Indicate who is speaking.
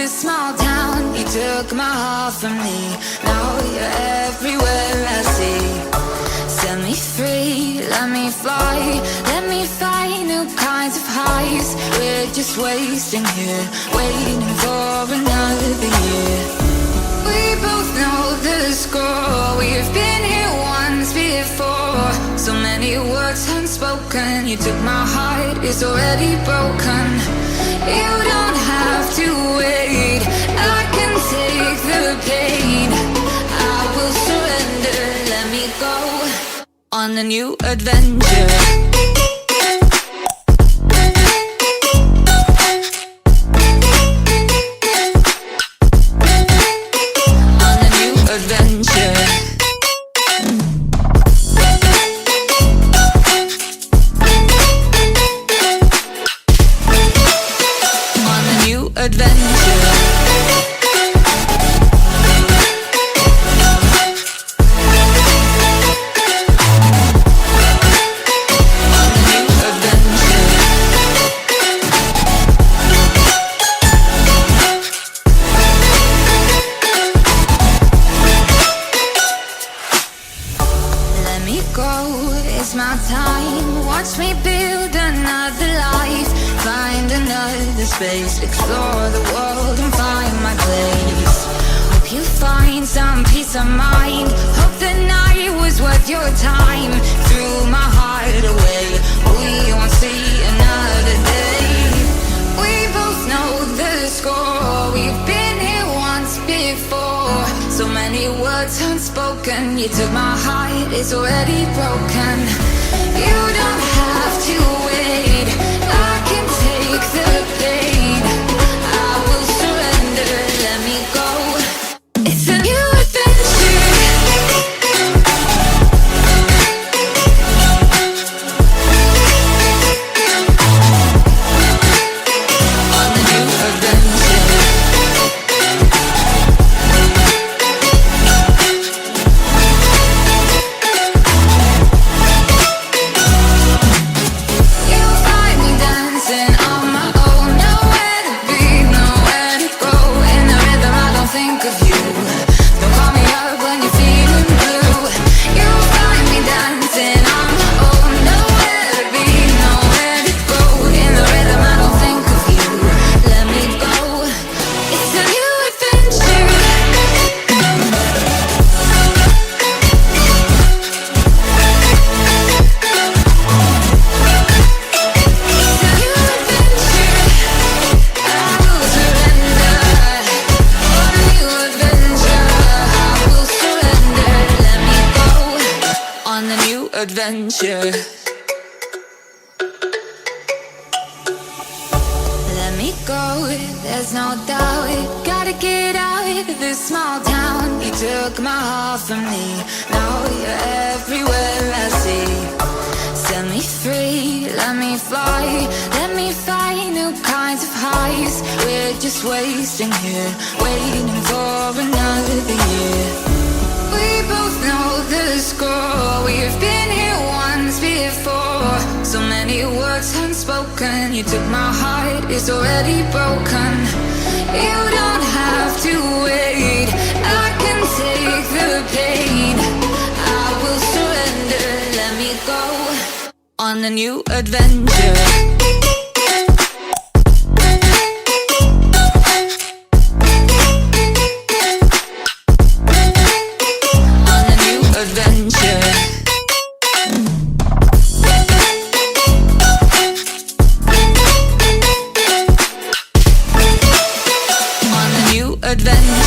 Speaker 1: this small town. You took my heart from me. Now you're everywhere I see. Set me free, let me fly. Let me find new kinds of highs. We're just wasting here, waiting for another year. We both know the score. We've been here once before. So many words unspoken. You took my heart, it's already broken. You don't have to wait, I can take the pain. I will surrender, let me go on a new adventure. It's my time, watch me build another life. Find another space, explore the world and find my place. Hope you find some peace of mind. Hope the night was worth your time. Threw my heart away, we won't see another day. We both know the score, we've been here once before. So many words unspoken. You took my heart, it's already broken. You don't have to wait, I can take the pain. I will surrender, let me go. It's a new adventure. On a new adventure. Adventure. Let me go, there's no doubt. Gotta get out of this small town. You took my heart from me. Now you're everywhere I see. Set me free, let me fly. Let me find new kinds of highs. We're just wasting here, waiting for another year. We both know the score. We've been here once before. So many words unspoken. You took my heart, it's already broken. You don't have to wait, I can take the pain. I will surrender, let me go on a new adventure. Adventure.